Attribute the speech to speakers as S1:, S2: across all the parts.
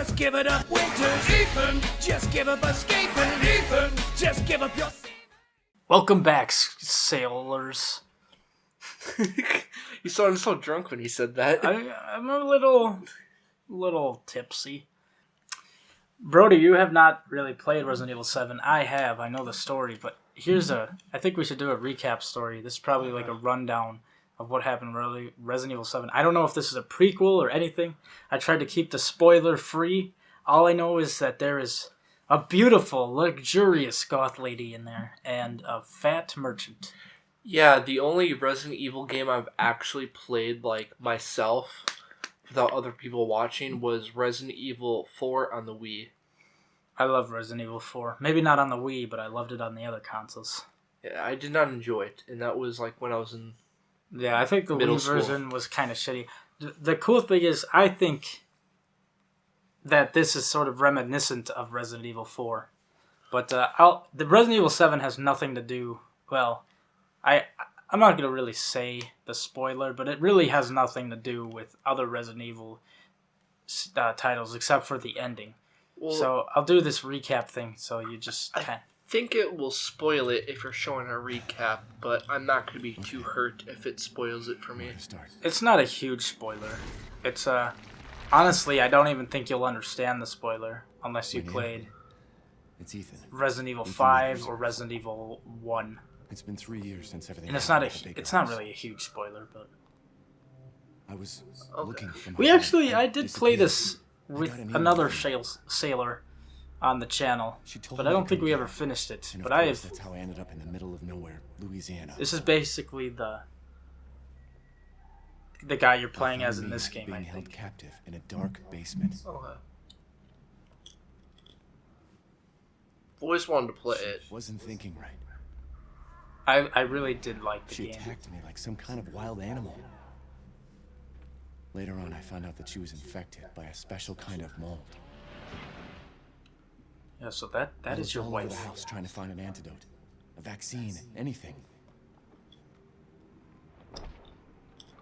S1: just give it up. Winters, Ethan, just give up escaping. Ethan, just give up your...
S2: Welcome back, sailors.
S3: You sounded so drunk when he said that.
S2: I'm a little tipsy. Brody, you have not really played Resident Evil 7. I have. I know the story, but I think we should do a recap story. This is probably like a rundown of what happened in Resident Evil 7. I don't know if this is a prequel or anything. I tried to keep the spoiler free. All I know is that there is a beautiful, luxurious goth lady in there and a fat merchant.
S3: Yeah, the only Resident Evil game I've actually played like myself without other people watching was Resident Evil 4 on the Wii.
S2: I love Resident Evil 4. Maybe not on the Wii, but I loved it on the other consoles.
S3: Yeah, I did not enjoy it, and that was like when I was in
S2: Yeah, I think the
S3: middle
S2: Wii
S3: school.
S2: version was kind of shitty. The cool thing is, I think that this is sort of reminiscent of Resident Evil 4. But the Resident Evil 7 has nothing to do... Well, I'm not going to really say the spoiler, but it really has nothing to do with other Resident Evil titles except for the ending.
S3: Well,
S2: So I'll do this recap thing, so you just
S3: I
S2: can...
S3: think it will spoil it if you're showing a recap, but I'm not going to be too hurt if it spoils it for me.
S2: It's not a huge spoiler. It's honestly, I don't even think you'll understand the spoiler unless you played
S4: It's Ethan.
S2: Resident Evil
S4: Ethan
S2: 5
S4: Winters.
S2: or Resident Evil 1.
S4: It's been 3 years since everything.
S2: And it's
S4: happened
S2: not
S4: at the Baker
S2: it's not
S4: house.
S2: really a huge spoiler, but
S4: I was
S3: Okay.
S4: looking for my
S2: we
S4: dad.
S2: actually I did play
S4: Disappeared.
S2: this
S4: I
S2: with
S4: got an email
S2: another
S4: from her.
S2: sailor on the channel,
S4: She told
S2: but
S4: me
S2: I
S4: to
S2: don't think
S4: come
S2: we
S4: get
S2: ever
S4: her.
S2: finished it.
S4: And of
S2: But
S4: course, that's how I ended up in the middle of nowhere, Louisiana.
S2: this is basically the guy you're playing
S4: I
S2: as
S4: found
S2: in
S4: me
S2: this game, I
S4: being held
S2: think.
S4: captive in a dark basement.
S3: Okay. Always wanted to play
S4: She
S3: it.
S4: wasn't thinking right.
S2: I really did like the
S4: She
S2: game.
S4: attacked me like some kind of wild animal. Later on, I found out that she was infected by a special kind of mold.
S2: Yeah, so that
S4: I
S2: is
S4: looked
S2: your
S4: all over
S2: wife.
S4: the house trying to find an antidote, a vaccine, anything.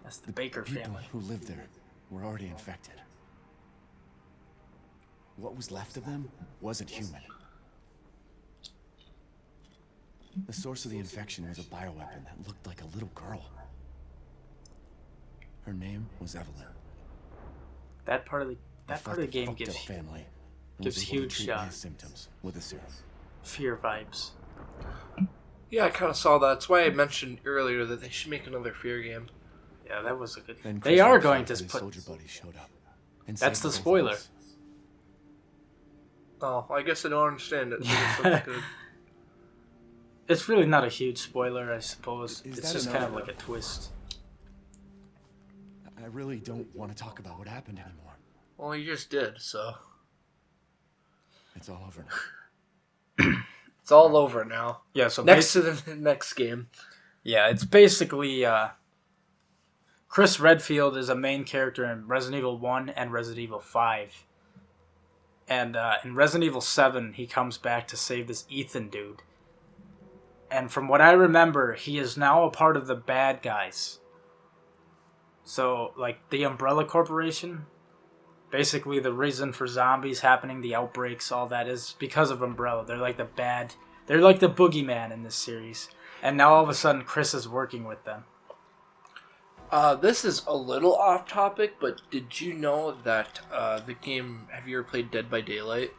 S2: That's the Baker
S4: People
S2: family.
S4: who lived there were already infected. What was left of them wasn't human. The source of the infection was a bioweapon that looked like a little girl. Her name was Evelyn.
S2: That part of the
S4: I
S2: that part
S4: fought
S2: of the game
S4: fucked
S2: gives
S4: up family and
S2: gives
S4: was able to
S2: huge,
S4: treat my symptoms with a serum.
S2: fear vibes.
S3: Yeah, I kind of saw that. That's why I mentioned earlier that they should make another Fear game.
S2: Yeah, that was a good.
S4: Then
S2: They
S4: Chris
S2: are
S4: and
S2: going
S4: his
S2: to put.
S4: soldier buddies showed up. And
S2: That's
S4: saved
S2: the
S4: both of
S2: spoiler.
S4: us.
S3: Oh, I guess I don't understand it. I guess that's good.
S2: It's really not a huge spoiler, I suppose.
S4: Is
S2: It's
S4: that
S2: just
S4: enough?
S2: kind of like a twist.
S4: I really don't want to talk about what happened anymore.
S3: Well, you just did, so
S4: It's all over now.
S3: it's all over now.
S2: Yeah. So
S3: Next to the next game.
S2: yeah, it's basically Chris Redfield is a main character in Resident Evil 1 and Resident Evil 5. And in Resident Evil 7, he comes back to save this Ethan dude. And from what I remember, he is now a part of the bad guys. So, like, the Umbrella Corporation, basically the reason for zombies happening, the outbreaks, all that is because of Umbrella. They're like they're like the boogeyman in this series. And now all of a sudden, Chris is working with them.
S3: This is a little off topic, but did you know that the game... Have you ever played Dead by Daylight?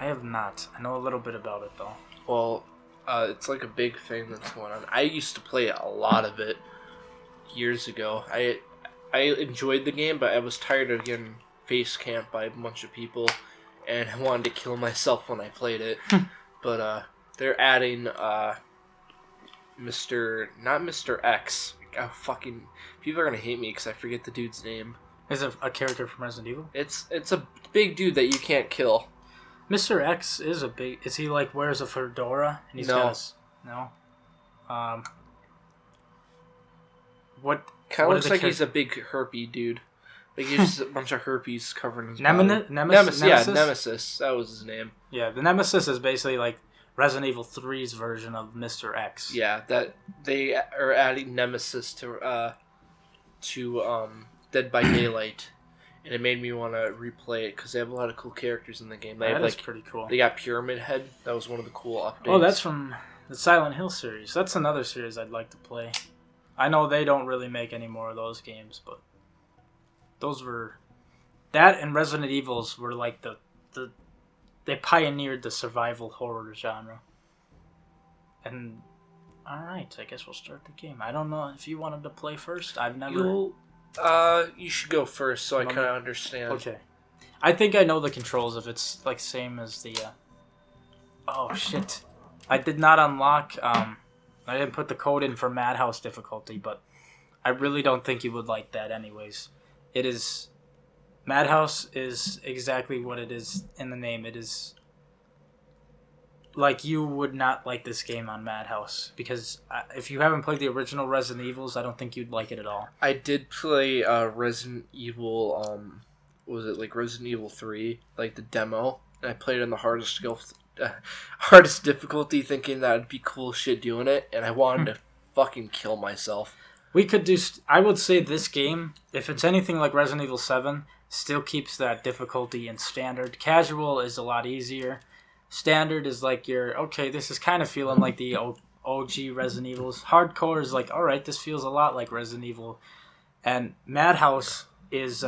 S2: I have not. I know a little bit about it, though.
S3: Well, it's like a big thing that's going on. I used to play a lot of it years ago. I enjoyed the game, but I was tired of getting face camped by a bunch of people, and I wanted to kill myself when I played it. But they're adding not Mr. X. Oh, fucking people are gonna hate me because I forget the dude's name.
S2: Is it a character from Resident Evil?
S3: It's a big dude that you can't kill.
S2: Mr. X is a big... Is he, like, wears a fedora? And he's
S3: No.
S2: got no? What...
S3: Kind
S2: what
S3: of looks
S2: are the
S3: like
S2: char-
S3: he's a big herpy dude. Like he's just a bunch of herpes covering his
S2: Nemesis?
S3: body.
S2: Nemesis?
S3: Yeah, Nemesis. That was his name.
S2: Yeah, the Nemesis is basically, like, Resident Evil 3's version of Mr. X.
S3: Yeah, that they are adding Nemesis to Dead by Daylight, and it made me want to replay it because they have a lot of cool characters in the game. They
S2: That
S3: have,
S2: is pretty cool.
S3: They got Pyramid Head. That was one of the cool updates.
S2: Oh, that's from the Silent Hill series. That's another series I'd like to play. I know they don't really make any more of those games, but those were... That and Resident Evils were like the they pioneered the survival horror genre. And alright, I guess we'll start the game. I don't know if you wanted to play first. I've never...
S3: You should go first so I kind of understand.
S2: Okay. I think I know the controls if it's like same as the... Oh, shit. I did not unlock... I didn't put the code in for Madhouse difficulty, but I really don't think you would like that anyways. It is... Madhouse is exactly what it is in the name. It is... Like, you would not like this game on Madhouse. Because if you haven't played the original Resident Evils, I don't think you'd like it at all.
S3: I did play Resident Evil, was it like Resident Evil 3? Like the demo. And I played it on the hardest difficulty thinking that would be cool shit doing it. And I wanted to fucking kill myself.
S2: We could do... I would say this game, if it's anything like Resident Evil 7, still keeps that difficulty in standard. Casual is a lot easier. Standard is like okay, this is kind of feeling like the OG Resident Evils. Hardcore is like, alright, this feels a lot like Resident Evil. And Madhouse is...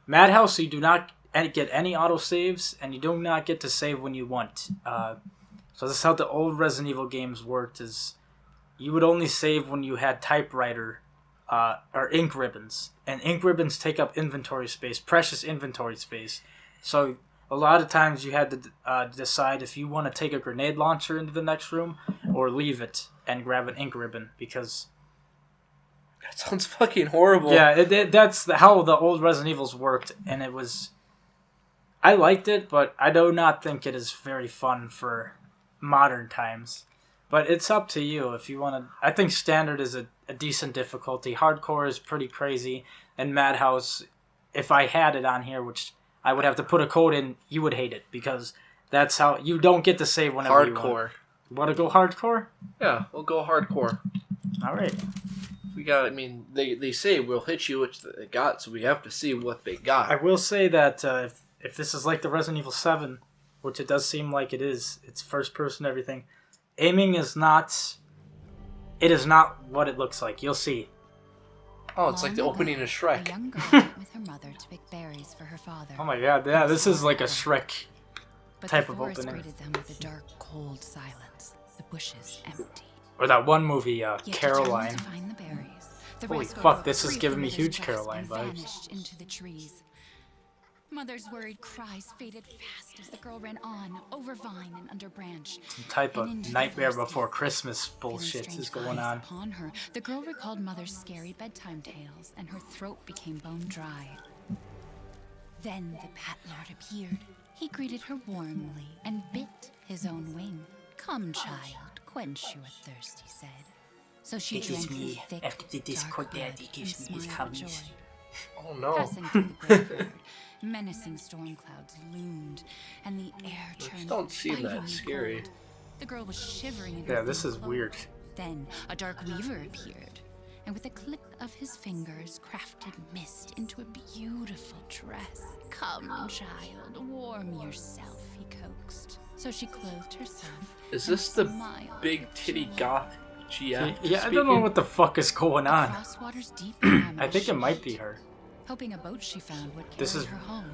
S2: Madhouse, you do not get any autosaves, and you do not get to save when you want. So this is how the old Resident Evil games worked, is you would only save when you had typewriter or ink ribbons. And ink ribbons take up inventory space, precious inventory space. So a lot of times you had to decide if you want to take a grenade launcher into the next room or leave it and grab an ink ribbon, because...
S3: That sounds fucking horrible.
S2: Yeah, that's how the old Resident Evils worked, and it was... I liked it, but I do not think it is very fun for modern times. But it's up to you if you want to... I think standard is a decent difficulty. Hardcore is pretty crazy, and Madhouse, if I had it on here, which I would have to put a code in, you would hate it, because that's how... You don't get to save whenever you want.
S3: Hardcore.
S2: You want to go hardcore?
S3: Yeah, we'll go hardcore.
S2: Alright.
S3: We got, I mean, they say we'll hit you, which they got, so we have to see what they got.
S2: I will say that if this is like the Resident Evil 7, which it does seem like it is, it's first person everything, aiming is not... It is not what it looks like. You'll see.
S3: Oh, it's like the opening of Shrek.
S5: A young girl went with her mother to pick berries for her father.
S2: Oh my god, yeah, this is like a Shrek
S5: But
S2: type
S5: the
S2: of
S5: forest
S2: opening.
S5: greeted them with a dark, cold silence. The bushes empty.
S2: Or that one movie,
S5: Yet
S2: Caroline.
S5: determined to find the berries, the
S2: Holy
S5: rascal
S2: fuck,
S5: broke
S2: this is
S5: free
S2: giving
S5: from
S2: me
S5: mother's
S2: huge
S5: grasp
S2: Caroline
S5: and
S2: vibes.
S5: vanished into the trees. Mother's worried cries faded fast as the girl ran on, over vine and under branch.
S2: Some type of
S5: and into the
S2: Nightmare
S5: forest.
S2: Before Christmas
S5: Feeling
S2: bullshit
S5: strange
S2: is going
S5: eyes
S2: on.
S5: Upon her, the girl recalled mother's scary bedtime tales, and her throat became bone dry. Then the Bat Lord appeared. He greeted her warmly and bit his own wing. "Come, child, quench your thirst," he said. So she
S2: It is
S5: drank
S2: me.
S5: his thick,
S2: After this
S5: dark
S2: cold
S5: blood
S2: daddy
S5: and
S2: gives me his
S5: smiled with
S2: hummies.
S5: joy.
S3: Oh no.
S5: Passing through the graveyard, menacing storm clouds loomed, and the air turned
S3: don't seem that
S5: bitingly
S3: scary.
S5: cold. The girl was shivering in her
S2: Yeah, this
S5: thin
S2: is
S5: cloak.
S2: weird.
S5: Then a dark weaver appeared, and with a click of his fingers, crafted mist into a beautiful dress. "Come, child, warm yourself," he coaxed. So she clothed herself.
S3: Is
S5: and
S3: this the
S5: smiled
S3: big
S5: with
S3: titty
S5: joy.
S3: goth GF?
S2: Yeah, I don't know what the fuck is going on.
S5: Across waters deep and
S2: I think
S5: she
S2: it might
S5: went,
S2: be her.
S5: hoping a boat she found would carry
S2: This is-
S5: her home.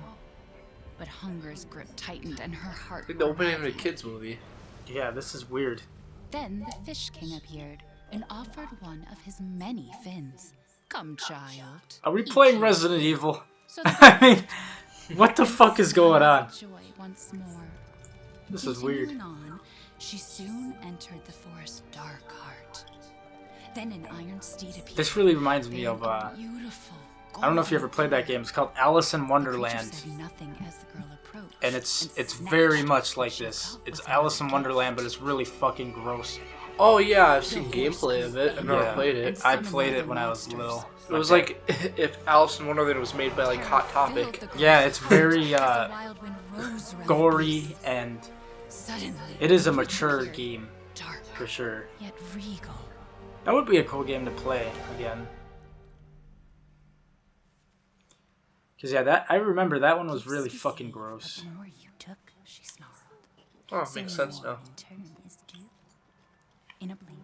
S5: But hunger's grip tightened and her heart
S3: Like the opening of a
S5: heavy.
S3: kids movie.
S2: Yeah, this is weird.
S5: Then the Fish King appeared and offered one of his many fins. "Come, child.
S2: Are we
S5: eat
S2: playing
S5: your
S2: Resident
S5: fill."
S2: Evil?
S5: So the
S2: I mean, what the fuck is going on?
S5: Joy once more.
S2: This is weird.
S5: Continuing on, she soon entered the forest's dark heart. Then an iron steed appeared.
S2: This really reminds me of,
S5: bearing a beautiful,
S2: I don't know if you ever played that game. It's called Alice in Wonderland.
S5: Said nothing as the girl approached,
S2: And it's
S5: snatched
S2: very much
S5: what
S2: like
S5: she
S2: this.
S5: thought
S2: It's
S5: was
S2: Alice in
S5: another
S2: Wonderland, but it's really fucking gross.
S3: Oh yeah, I've seen gameplay of it. I've never
S2: Yeah.
S3: played it.
S2: I played it when I was little.
S3: It was like if Alice in Wonderland was made by like Hot Topic.
S2: Yeah, it's very
S5: As the wild wind rose around the
S2: gory,
S5: beast.
S2: and
S5: Suddenly,
S2: it is a
S5: he
S2: mature
S5: appeared,
S2: game
S5: dark,
S2: for sure.
S5: yet regal.
S2: That would be a cool game to play again. Because, yeah, I remember that one was really fucking
S5: But
S2: gross.
S5: the more you took, she snarled.
S3: Oh,
S5: So
S3: makes sense
S5: more
S3: now.
S5: in turn is due. In a blink,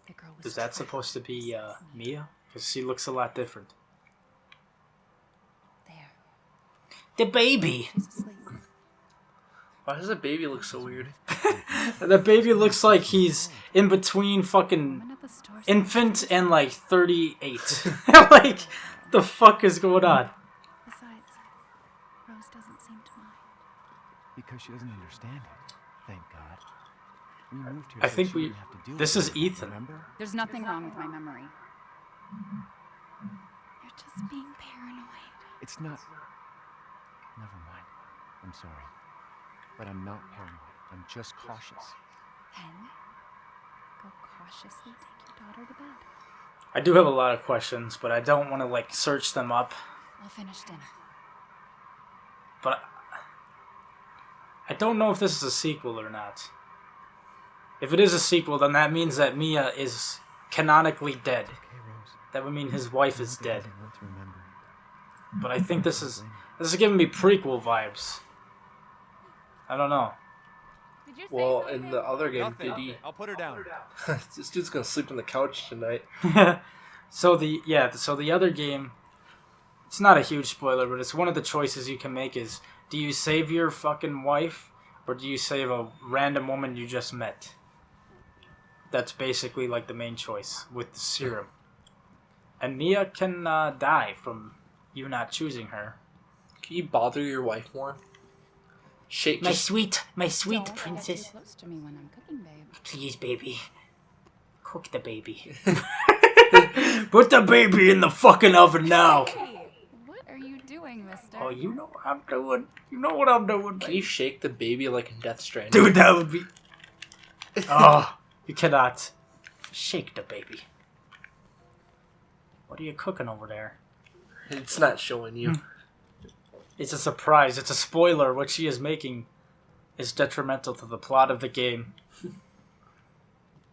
S5: the girl was
S2: Is that
S5: trapped
S2: supposed to be
S5: in
S2: Mia? Because she looks a lot different.
S5: there.
S2: The baby!
S5: She's asleep.
S3: Why does the baby look so weird?
S2: The baby looks like he's in between fucking
S5: Woman at the store said
S2: infant
S5: she
S2: and
S5: was
S2: like 38. Like, the fuck is going on?
S5: Besides, Rose doesn't seem to mind.
S4: Because she doesn't understand it. Thank God. We moved here
S2: I
S4: so
S2: think
S4: she
S2: we-
S4: wouldn't have to deal
S2: this
S4: with
S2: is
S4: it,
S2: Ethan.
S4: Remember?
S5: There's nothing wrong with my memory. You're just being paranoid.
S4: It's not. Never mind. I'm sorry. But I'm not paranoid. I'm just cautious.
S5: Then, go cautiously take your daughter to bed.
S2: I do have a lot of questions, but I don't want to, like, search them up.
S5: I'll finish dinner.
S2: But I don't know if this is a sequel or not. If it is a sequel, then that means that Mia is canonically dead.
S4: Okay, Rose.
S2: That would mean his wife is
S4: He
S2: dead.
S4: doesn't want to remember.
S2: But I think this is giving me prequel vibes. I don't know.
S5: Did you say
S3: Well, in the other game, did he?
S4: I'll put her down.
S3: This dude's gonna sleep on the couch tonight.
S2: So the other game, it's not a huge spoiler, but it's one of the choices you can make is, do you save your fucking wife, or do you save a random woman you just met? That's basically like the main choice with the serum. And Mia can die from you not choosing her.
S3: Can you bother your wife more? Shake.
S2: My
S3: Just
S2: sweet
S5: Don't get too
S2: princess.
S5: close to me when I'm cooking, babe.
S2: Please, baby. Cook the baby. Put the baby in the fucking oven now.
S5: Hey, what are you doing, mister?
S2: Oh, you know what I'm doing. You know what I'm doing.
S3: Can you shake the baby like in Death Stranding?
S2: Dude, that would be... Oh, you cannot. Shake the baby. What are you cooking over there?
S3: It's not showing you.
S2: It's a surprise. It's a spoiler. What she is making is detrimental to the plot of the game.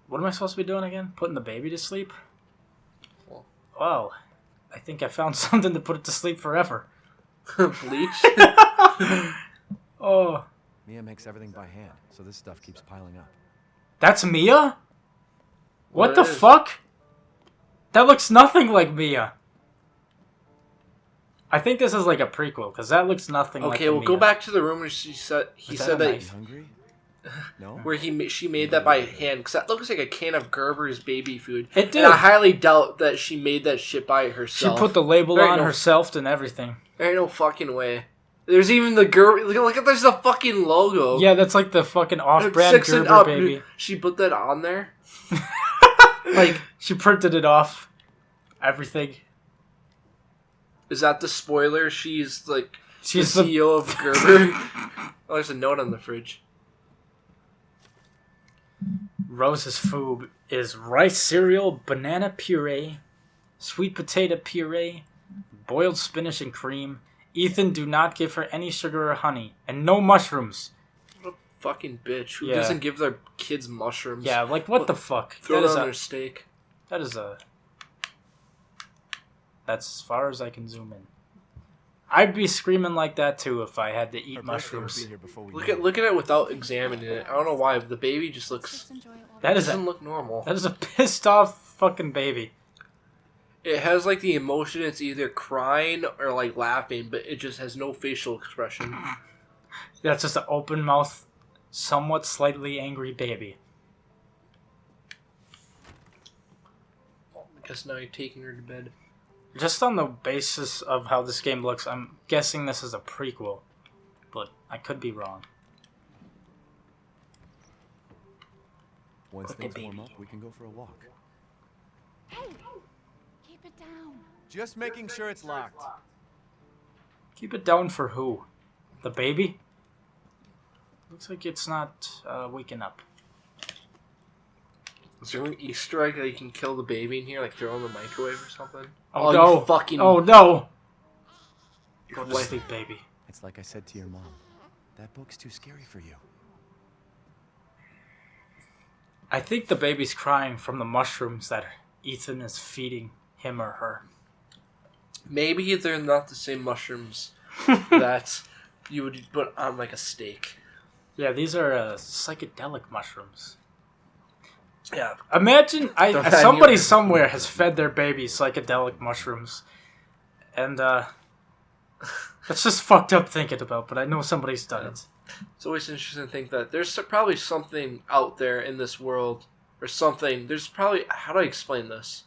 S2: What am I supposed to be doing again? Putting the baby to sleep? Wow. I think I found something to put it to sleep forever.
S3: Bleach.
S2: Oh.
S4: Mia makes everything by hand, so this stuff keeps piling up.
S2: That's Mia? What
S3: What
S2: the
S3: is?
S2: fuck? That looks nothing like Mia. I think this is like a prequel, because that looks nothing like
S3: Okay, we'll go
S2: Mia.
S3: back to the room where she said he
S2: Is that
S3: said
S2: a
S3: that
S2: knife?
S4: You hungry? No?
S3: where she made that by hand because that looks like a can of Gerber's baby food.
S2: It did.
S3: And I highly doubt that she made that shit by
S2: She
S3: herself.
S2: put the label
S3: There ain't
S2: on
S3: no-
S2: herself and everything.
S3: There ain't no fucking way. There's even the Gerber. Look at there's a fucking logo.
S2: Yeah, that's like the fucking off-brand
S3: Six and
S2: Gerber
S3: up.
S2: baby.
S3: She put that on there. Like,
S2: She printed it off. Everything.
S3: is that the spoiler? She's like
S2: She's
S3: the
S2: the
S3: CEO of Gerber. Oh, there's a note on the fridge.
S2: Rose's food is rice cereal, banana puree, sweet potato puree, boiled spinach and cream. Ethan, do not give her any sugar or honey, and no mushrooms.
S3: What a fucking bitch. Who
S2: Yeah.
S3: doesn't give their kids mushrooms?
S2: Yeah, like what the fuck?
S3: Throw
S2: That
S3: it
S2: is
S3: on
S2: a-
S3: their steak.
S2: That is a... That's as far as I can zoom in. I'd be screaming like that too if I had to eat
S4: Our birthday will
S2: mushrooms.
S4: be here before we
S3: Look
S4: know
S3: at
S4: it.
S3: it without examining it. I don't know why, but the baby just looks
S5: Just enjoy it while
S2: That is
S3: doesn't
S2: a
S3: look normal.
S2: that is a pissed off fucking baby.
S3: It has like the emotion. It's either crying or like laughing, but it just has no facial expression.
S2: That's just an open mouth, somewhat slightly angry baby.
S3: I guess now you're taking her to bed.
S2: Just on the basis of how this game looks, I'm guessing this is a prequel, but I could be wrong.
S4: Once
S2: Put the
S4: things warm
S2: baby.
S4: up, we can go for a walk.
S5: Hey, keep it down.
S4: Just making sure it's locked.
S2: Keep it down for who? The baby? Looks like it's not waking up.
S3: Is there an Easter egg that you can kill the baby in here, like throw in the microwave or something?
S2: Oh,
S3: you
S2: no!
S3: fucking-
S2: Oh no! Go to
S3: What?
S2: sleep, baby.
S4: It's like I said to your mom. That book's too scary for you.
S2: I think the baby's crying from the mushrooms that Ethan is feeding him or her.
S3: Maybe they're not the same mushrooms that you would put on like a steak.
S2: Yeah, these are psychedelic mushrooms.
S3: Yeah.
S2: Imagine
S3: Don't
S2: somebody
S3: you-
S2: somewhere has fed their baby psychedelic mushrooms, and it's just fucked up thinking about. But I know somebody's done it.
S3: It's always interesting to think that there's probably something out there in this world, or something. There's probably, how do I explain this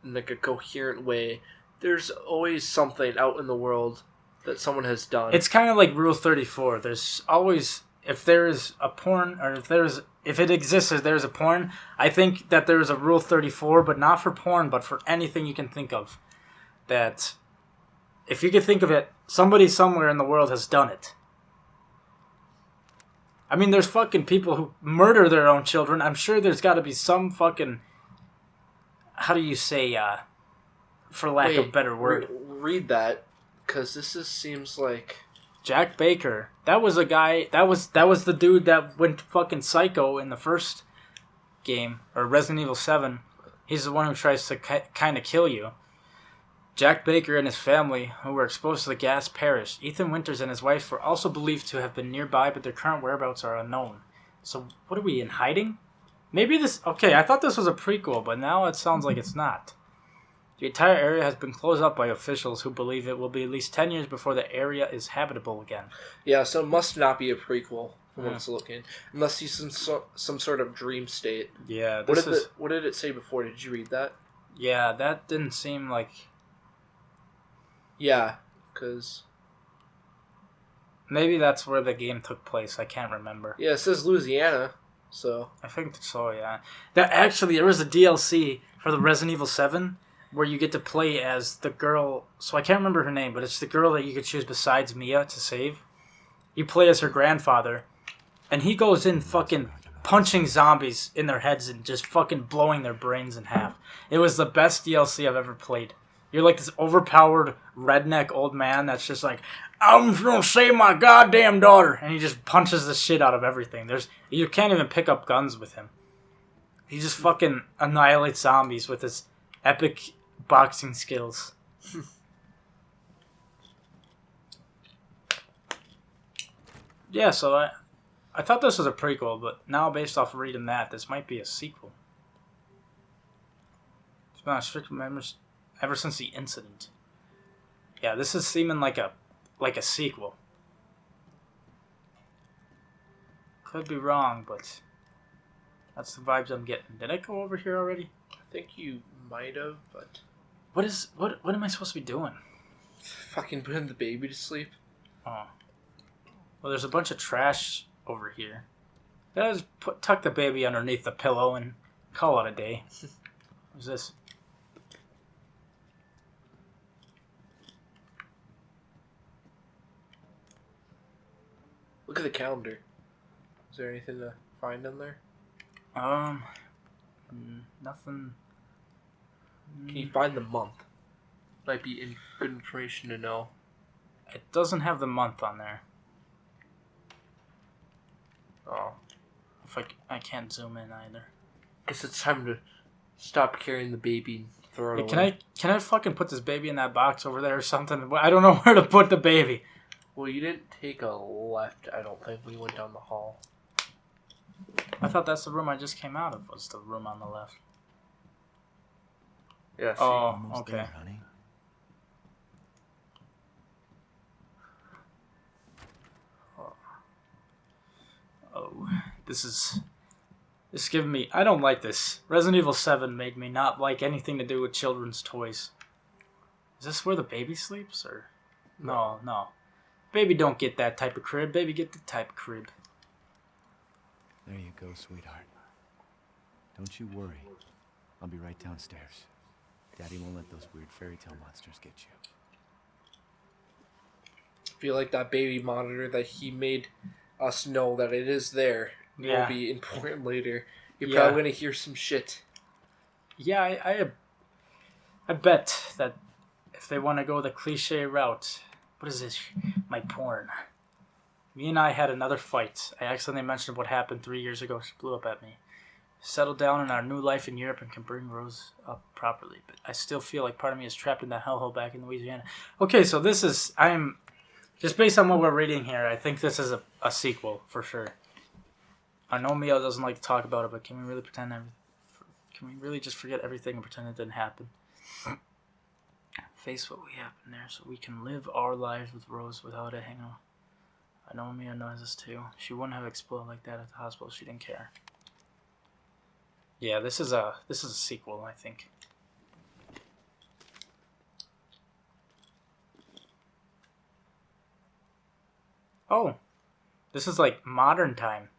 S3: in like a coherent way? There's always something out in the world that someone has done.
S2: It's kind of like Rule 34. There's always, if there is a porn, or if it exists as there's a porn, I think that there is a Rule 34, but not for porn, but for anything you can think of. That, if you can think of it, somebody somewhere in the world has done it. I mean, there's fucking people who murder their own children. I'm sure there's got to be some fucking, how do you say, for lack of a better word.
S3: Read that, because seems like...
S2: Jack Baker. That was a guy, that was the dude that went fucking psycho in the first game, or Resident Evil 7. He's the one who tries to kind of kill you. Jack Baker and his family, who were exposed to the gas, perished. Ethan Winters and his wife were also believed to have been nearby, but their current whereabouts are unknown. So, what are we, in hiding? Maybe this... Okay, I thought this was a prequel, but now it sounds like it's not. The entire area has been closed up by officials who believe it will be at least 10 years before the area is habitable again.
S3: Yeah, so it must not be a prequel from what it's looking. Unless he's in some sort of dream state.
S2: Yeah,
S3: What did it say before? Did you read that?
S2: Yeah, that didn't seem like...
S3: Yeah, because...
S2: Maybe that's where the game took place. I can't remember.
S3: Yeah, it says Louisiana, so...
S2: I think so, yeah. There was a DLC for the Resident Evil 7 where you get to play as the girl... So I can't remember her name, but it's the girl that you could choose besides Mia to save. You play as her grandfather, and he goes in fucking punching zombies in their heads and just fucking blowing their brains in half. It was the best DLC I've ever played. You're like this overpowered redneck old man that's just like, I'm gonna save my goddamn daughter, and he just punches the shit out of everything. You can't even pick up guns with him. He just fucking annihilates zombies with his epic boxing skills. Yeah, so I thought this was a prequel, but now based off of reading that, this might be a sequel. It's been on strict memories ever since the incident. Yeah, this is seeming like a sequel. Could be wrong, but that's the vibes I'm getting. Did I go over here already?
S3: I think you might have, but...
S2: What am I supposed to be doing?
S3: Fucking putting the baby to sleep.
S2: Oh. Well, there's a bunch of trash over here. Just tuck the baby underneath the pillow and call it a day. What's this?
S3: Look at the calendar. Is there anything to find in there?
S2: Nothing.
S3: Can you find the month? Might be good information to know.
S2: It doesn't have the month on there.
S3: Oh.
S2: If I can't zoom in either.
S3: Guess it's time to stop carrying the baby and throw it
S2: Hey,
S3: away.
S2: can I fucking put this baby in that box over there or something? I don't know where to put the baby.
S3: Well, you didn't take a left, I don't think. We went down the hall.
S2: I thought that's the room I just came out of, was the room on the left.
S3: Yeah, see?
S2: Oh,
S4: Almost
S2: okay.
S4: there, honey.
S2: Oh, this is giving me... I don't like this. Resident Evil 7 made me not like anything to do with children's toys. Is this where the baby sleeps, or... No. Baby don't get that type of crib. Baby get the type of crib.
S4: There you go, sweetheart. Don't you worry. I'll be right downstairs. Daddy won't let those weird fairy tale monsters get you.
S3: I feel like that baby monitor that he made us know that it is there will be important later. You're probably going to hear some shit.
S2: Yeah, I bet that if they want to go the cliche route... What is this? My porn. Me and I had another fight. I accidentally mentioned what happened 3 years ago. She blew up at me. settle down in our new life in Europe and can bring Rose up properly. But I still feel like part of me is trapped in that hellhole back in Louisiana. Okay, so this is... Just based on what we're reading here, I think this is a sequel, for sure. I know Mio doesn't like to talk about it, but can we really pretend... Can we really just forget everything and pretend it didn't happen? Face what we happened there so we can live our lives with Rose without it hanging on. I know Mia knows this too. She wouldn't have exploded like that at the hospital. She didn't care. Yeah, this is a sequel, I think. Oh, this is like modern time.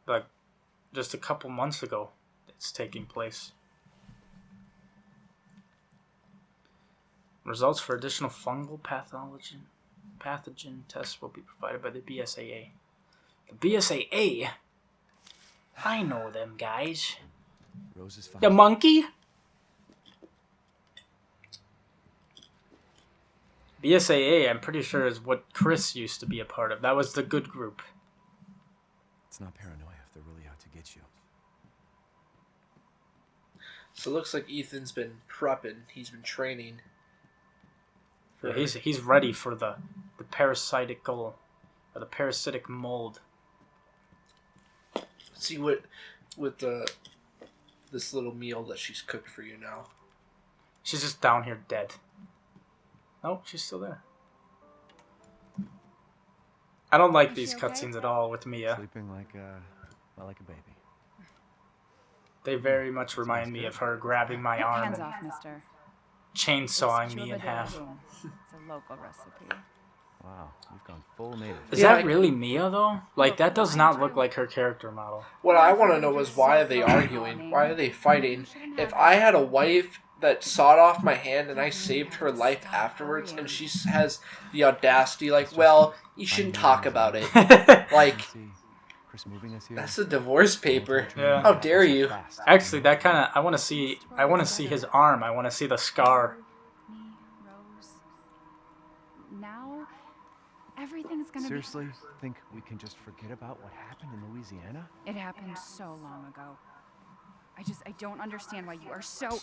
S2: Like just a couple months ago, it's taking place. Results for additional fungal pathogen tests will be provided by the BSAA. The BSAA? I know them guys.
S4: Rose is fine.
S2: The monkey? BSAA, I'm pretty sure, is what Chris used to be a part of. That was the good group.
S4: It's not paranoia if they're really out to get you.
S3: So it looks like Ethan's been prepping. He's been training.
S2: Yeah, he's ready for the parasitic goal, or the parasitic mold.
S3: Let's see what with this little meal that she's cooked for you now.
S2: She's just down here dead. Oh, she's still there. I don't like these cutscenes at all with Mia.
S4: Sleeping like a baby.
S2: They very much remind me of her grabbing my arm
S6: Hands
S2: and
S6: off, mister.
S2: chainsawing me in half.
S6: It's a local recipe.
S4: Wow, you've gone full native.
S2: Is that really Mia, though? Like, that does not look like her character model.
S3: What I want to know is why are they arguing? Why are they fighting? If I had a wife that sawed off my hand and I saved her life afterwards, and she has the audacity, like, well, you shouldn't talk about it. Like,
S4: Chris moving us here.
S3: that's a divorce paper.
S2: Yeah.
S3: How dare you?
S2: Actually, that kind of... I want to see his arm. I want to see the scar.
S6: Me, Rose. Now, everything's gonna
S4: Seriously, think we can just forget about what happened in Louisiana?
S6: be... It happened so long ago. I don't understand why you are so...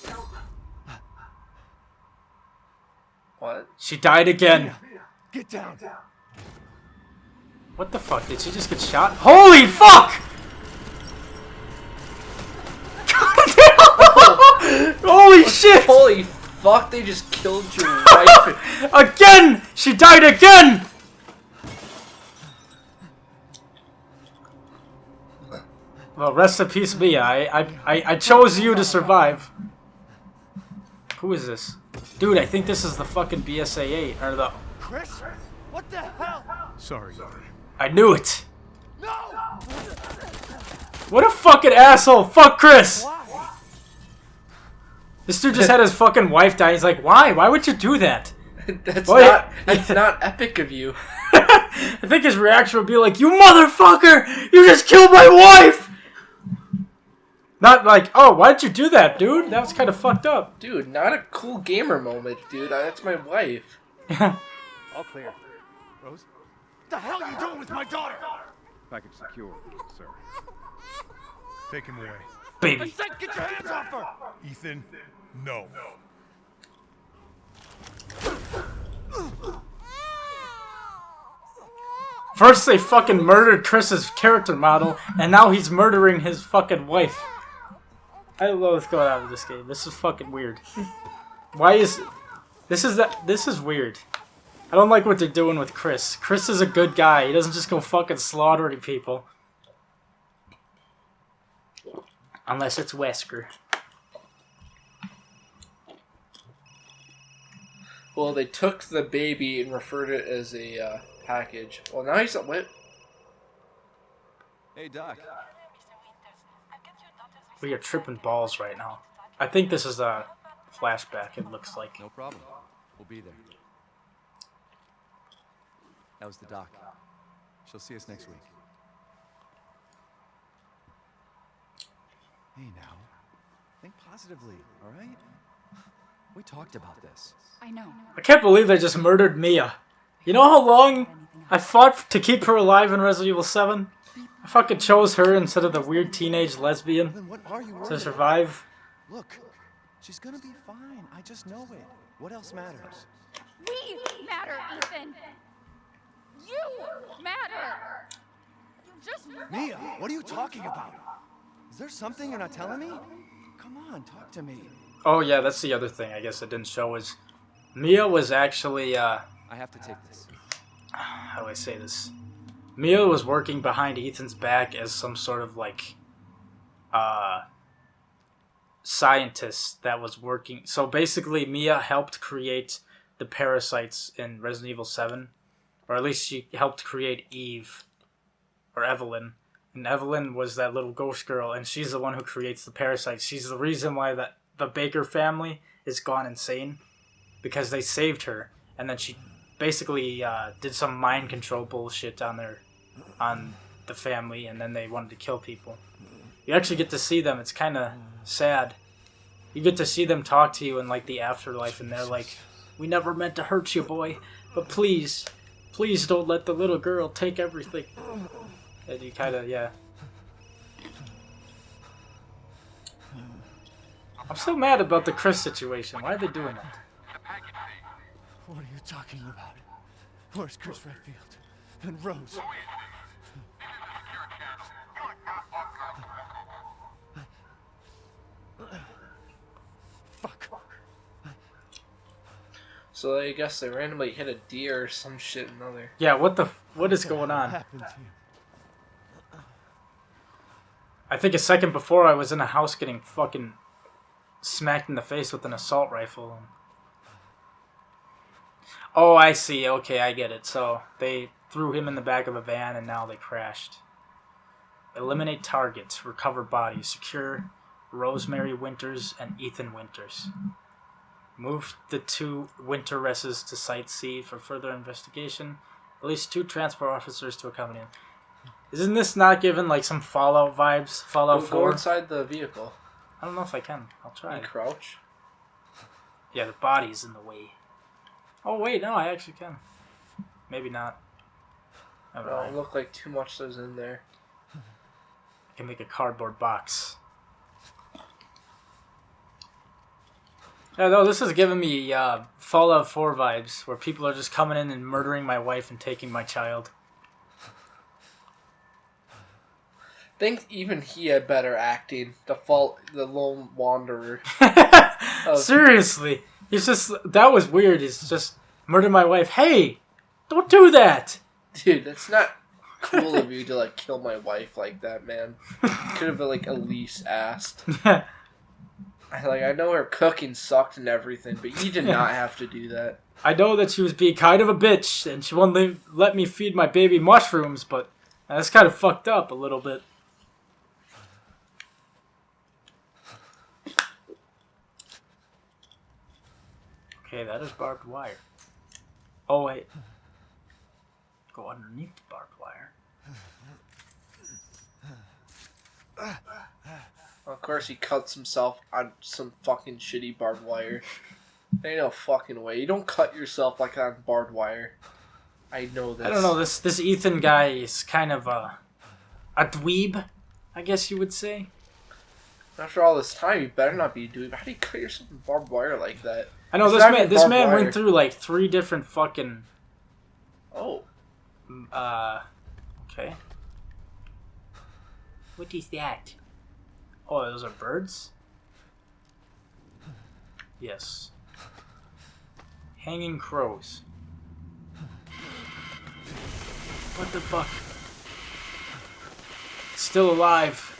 S3: What?
S2: She died again.
S4: Get down!
S2: What the fuck? Did she just get shot? Holy fuck! Holy shit!
S3: Holy fuck, they just killed your wife.
S2: Again! She died again! Well, rest in peace, Mia. I chose you to survive. Who is this? Dude, I think this is the fucking BSAA, or the...
S4: Chris? What the hell? Sorry, Ethan.
S2: I knew it!
S4: No!
S2: What a fucking asshole! Fuck Chris!
S4: Why?
S2: This dude just had his fucking wife die. He's like, why? Why would you do that?
S3: That's not epic of you.
S2: I think his reaction would be like, you motherfucker! You just killed my wife! Not like, oh, why'd you do that, dude? That was kind of fucked up.
S3: Dude, not a cool gamer moment, dude. That's my wife.
S4: All clear. Rose?
S7: What the hell are you doing with my daughter?
S8: Package secure, sir.
S7: Take him away. I
S2: Baby.
S7: said get your hands off her! Ethan, no.
S2: First they fucking murdered Chris's character model, and now he's murdering his fucking wife. I don't know what's going on with this game. This is fucking weird. Why is... This is weird. I don't like what they're doing with Chris. Chris is a good guy. He doesn't just go fucking slaughtering people. Unless it's Wesker.
S3: Well, they took the baby and referred it as a package. Well, now he's... What?
S4: Hey, Doc.
S2: We are tripping balls right now. I think this is a flashback, it looks like.
S4: No problem. We'll be there. That was the doc. She'll see us next week. Hey, now. Think positively, all right? We talked about this.
S6: I know.
S2: I can't believe they just murdered Mia. You know how long I fought to keep her alive in Resident Evil 7? I fucking chose her instead of the weird teenage lesbian
S4: Then what are you worried
S2: to
S4: about?
S2: survive.
S4: Look, she's gonna be fine. I just know it. What else matters?
S6: We matter, Ethan. You matter. You just
S4: Mia, what are you talking about? Is there something you're not telling me? Come on, talk to me.
S2: Oh yeah, that's the other thing I guess it didn't show is Mia was actually,
S4: I have to take this.
S2: how do I say this? Mia was working behind Ethan's back as some sort of like, scientist that was working. So basically Mia helped create the parasites in Resident Evil 7. Or at least she helped create Eve. Or Evelyn. And Evelyn was that little ghost girl, and she's the one who creates the parasites. She's the reason why the Baker family is gone insane. Because they saved her. And then she basically did some mind control bullshit on the family, and then they wanted to kill people. You actually get to see them. It's kind of sad. You get to see them talk to you in like the afterlife, and they're like, "We never meant to hurt you, boy, but please don't let the little girl take everything." And you kind of, yeah. I'm so mad about the Chris situation. Why are they doing that?
S4: What are you talking about? Where's Chris Redfield? And Rose? Fuck.
S3: So I guess they randomly hit a deer or some shit another.
S2: Yeah, what is going
S4: What
S2: on?
S4: happened to you?
S2: I think a second before I was in a house getting fucking smacked in the face with an assault rifle. Oh, I see. Okay, I get it. So they threw him in the back of a van and now they crashed. Eliminate targets, recover bodies, secure Rosemary Winters and Ethan Winters. Move the 2 Winteresses to Site C for further investigation. Release 2 transport officers to accompany him. Isn't this not giving like some Fallout vibes? Fallout
S3: Go
S2: 4?
S3: inside the vehicle.
S2: I don't know if I can. I'll try.
S3: You crouch.
S2: Yeah, the body's in the way. Oh wait, no, I actually can. Maybe not. Never
S3: Don't
S2: mind.
S3: look like too much is in there.
S2: I can make a cardboard box. Yeah, no, this is giving me Fallout 4 vibes, where people are just coming in and murdering my wife and taking my child.
S3: Think even he had better acting. The lone wanderer.
S2: Seriously, he's just, that was weird. He's just murdered my wife. Hey, don't do that.
S3: Dude, that's not cool of you to like kill my wife like that, man. Could have like at least asked. I know her cooking sucked and everything, but you did not have to do that.
S2: I know that she was being kind of a bitch, and she wouldn't let me feed my baby mushrooms, but that's kind of fucked up a little bit. Okay, that is barbed wire. Oh, wait. Go underneath the barbed wire.
S3: Of course, he cuts himself on some fucking shitty barbed wire. Ain't no fucking way. You don't cut yourself like on barbed wire. I know this.
S2: I don't know, this Ethan guy is kind of a dweeb, I guess you would say.
S3: After all this time, you better not be doing. How do you cut yourself in barbed wire like that?
S2: I know,
S3: It's
S2: this
S3: not
S2: man
S3: even barbed wire.
S2: went through like 3 different fucking...
S3: Oh.
S2: Okay. What is that? Oh, those are birds? Yes. Hanging crows. What the fuck? Still alive.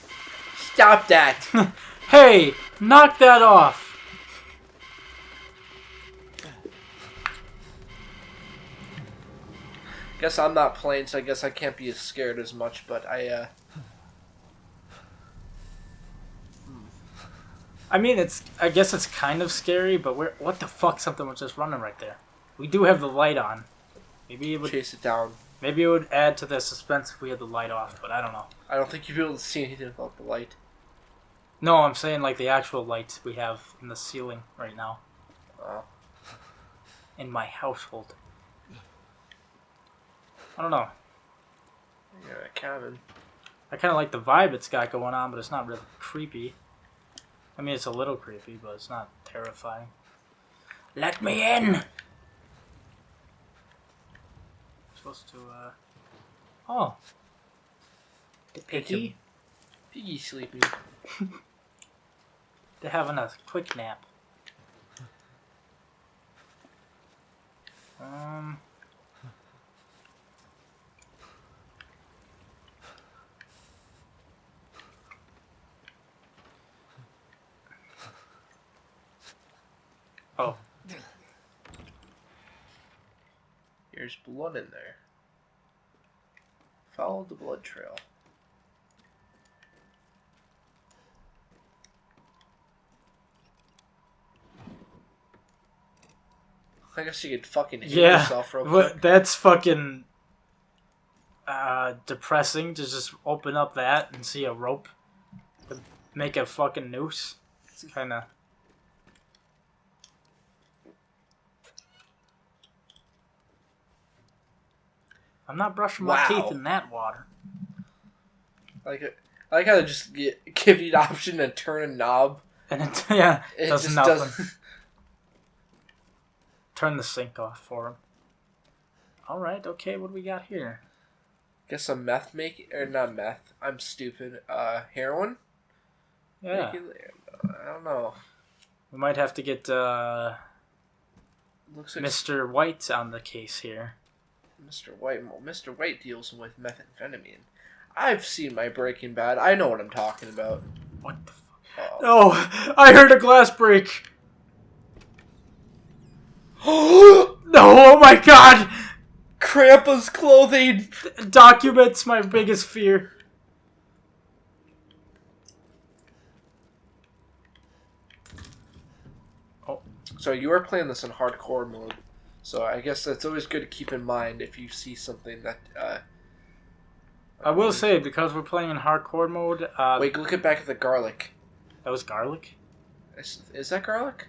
S3: Stop that!
S2: Hey! Knock that off!
S3: Guess I'm not playing, so I guess I can't be as scared as much, but I
S2: mean, I guess it's kind of scary, but what the fuck? Something was just running right there. We do have the light on. Maybe it would
S3: chase it down.
S2: Maybe it would add to the suspense if we had the light off, but I don't know.
S3: I don't think you'd be able to see anything without the light.
S2: No, I'm saying like the actual lights we have in the ceiling right now. In my household. I don't know.
S3: Yeah, cabin.
S2: I kind of like the vibe it's got going on, but it's not really creepy. I mean, it's a little creepy, but it's not terrifying. Let me in! I'm supposed to, Oh. The piggy?
S3: Piggy sleeping.
S2: They're having a quick nap. Oh.
S3: There's blood in there. Follow the blood trail. I guess you could fucking hit yourself real quick.
S2: That's fucking depressing to just open up that and see a rope to make a fucking noose. It's kind of... I'm not brushing my teeth in that water.
S3: I like how they just give you the option to turn a knob.
S2: And it does
S3: just
S2: nothing.
S3: doesn't.
S2: Turn the sink off for him. Alright, okay, what do we got here?
S3: Guess some meth making, or not meth. I'm stupid. Heroin?
S2: Yeah.
S3: I don't know.
S2: We might have to get
S3: Looks like
S2: Mr. White on the case here.
S3: Mr. White. Well, Mr. White deals with methamphetamine. I've seen my Breaking Bad. I know what I'm talking about.
S2: What the fuck? Oh, I heard a glass break. No, oh my god!
S3: Krampa's clothing!
S2: Documents my biggest fear. Oh.
S3: So you are playing this in hardcore mode. So I guess that's always good to keep in mind if you see something that...
S2: I will say, because we're playing in hardcore mode...
S3: Wait, look back at the garlic.
S2: That was garlic?
S3: Is that garlic?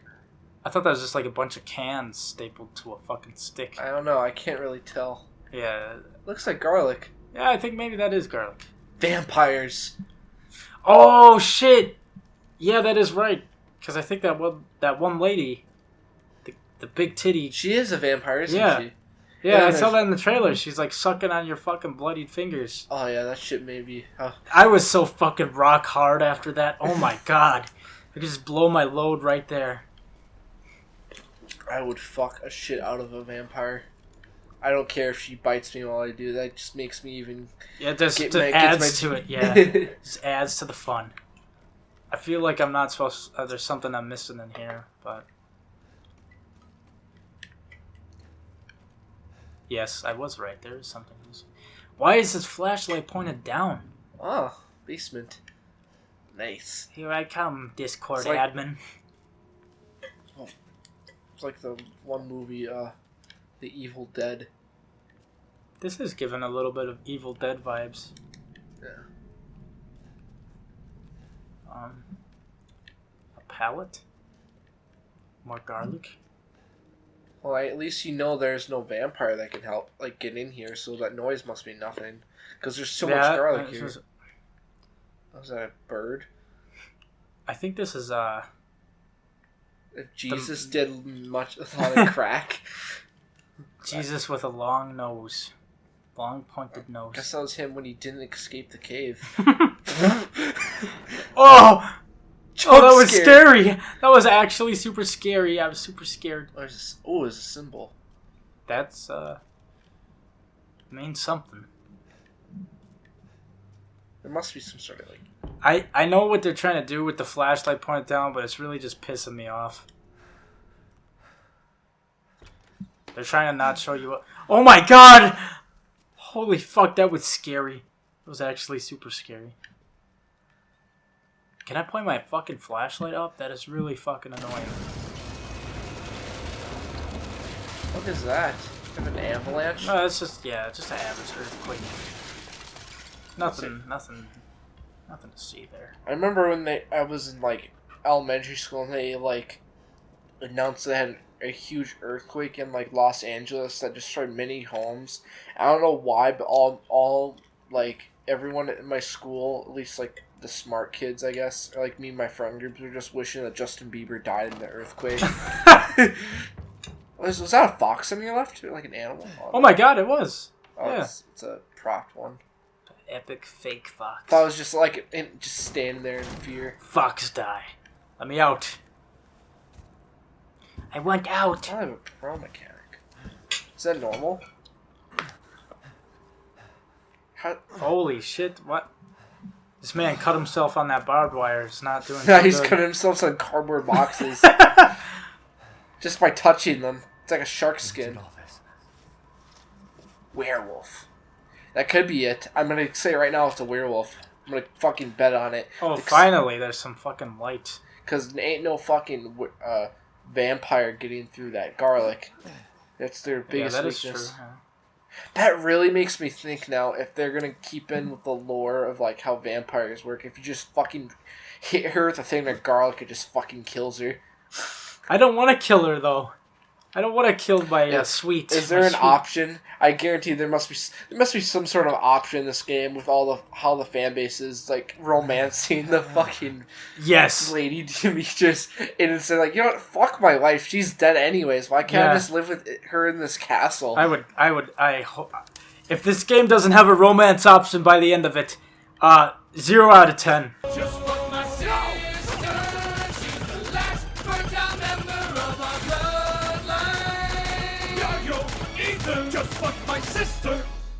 S2: I thought that was just like a bunch of cans stapled to a fucking stick.
S3: I don't know. I can't really tell.
S2: Yeah.
S3: Looks like garlic.
S2: Yeah, I think maybe that is garlic.
S3: Vampires.
S2: Oh, shit! Yeah, that is right. Because I think that one lady, the big titty...
S3: She is a vampire, isn't she?
S2: Yeah, I saw that in the trailer. She's like sucking on your fucking bloodied fingers.
S3: Oh, yeah, that shit made me...
S2: I was so fucking rock hard after that. Oh my god. I could just blow my load right there.
S3: I would fuck a shit out of a vampire. I don't care if she bites me while I do. That just makes me even...
S2: Yeah, it just adds to it, yeah. Just adds to the fun. I feel like I'm not supposed... there's something I'm missing in here, but... Yes, I was right. There is something else. Why is this flashlight pointed down?
S3: Oh, basement. Nice.
S2: Here I come, Discord
S3: It's like-
S2: admin.
S3: It's like the one movie, The Evil Dead.
S2: This is giving a little bit of Evil Dead vibes.
S3: Yeah.
S2: A pallet? More garlic?
S3: Well, at least you know there's no vampire that can help, like, get in here, so that noise must be nothing. Because there's so much garlic here. Was that a bird?
S2: I think this is,
S3: If Jesus did a lot of crack.
S2: Jesus with a long nose. Long pointed nose.
S3: Guess that was him when he didn't escape the cave.
S2: Oh! Oh, that was scary. That was actually super scary. I was super scared.
S3: Oh, it's a symbol.
S2: That's, means something.
S3: There must be some sort of, like...
S2: I know what they're trying to do with the flashlight pointed down, but it's really just pissing me off. They're trying to not show you what... Oh my god! Holy fuck, that was scary. It was actually super scary. Can I point my fucking flashlight up? That is really fucking annoying.
S3: What is that? Kind of an avalanche?
S2: No, it's just, yeah, just an average earthquake. Nothing to see there.
S3: I remember when I was in, like, elementary school and they, like, announced they had a huge earthquake in, like, Los Angeles that destroyed many homes. I don't know why, but all like, everyone in my school, at least like the smart kids, I guess, or like me and my friend groups, were just wishing that Justin Bieber died in the earthquake. Was that a fox on your left? Or like an animal?
S2: Oh my god, it was.
S3: Oh,
S2: Yeah.
S3: It's a propped one.
S2: Epic fake fox.
S3: I thought it was just like just standing there in fear.
S2: Fox die. Let me out. I want out.
S3: I have a pro mechanic. Is that normal? How?
S2: Holy shit, what? This man cut himself on that barbed wire. It's not doing
S3: Now
S2: so
S3: he's
S2: good.
S3: cutting himself on cardboard boxes. Just by touching them. It's like a shark skin.
S4: All this.
S3: Werewolf. That could be it. I'm gonna say right now it's a werewolf. I'm gonna fucking bet on it.
S2: Oh, finally, there's some fucking light.
S3: Because there ain't no fucking vampire getting through that garlic. That's their
S2: Yeah,
S3: biggest
S2: that is
S3: weakness.
S2: true. Yeah.
S3: That really makes me think now if they're gonna keep in with the lore of like how vampires work. If you just fucking hit her with a thing of garlic, it just fucking kills her.
S2: I don't want to kill her though. I don't want to kill by sweet.
S3: Is there
S2: my
S3: an
S2: sweet-
S3: option? I guarantee there must be some sort of option in this game with all the how the fan base is like romancing the fucking
S2: Yes.
S3: Lady Demetrius, and it's like, you know what? Fuck my life. She's dead anyways. Why can't I
S2: Yeah.
S3: just live with her in this castle?
S2: I hope. If this game doesn't have a romance option by the end of it, 0 out of 10.
S1: Just fuck my sister. She's the last burnt out member of our bloodline. Yo, Ethan, just fuck my sister.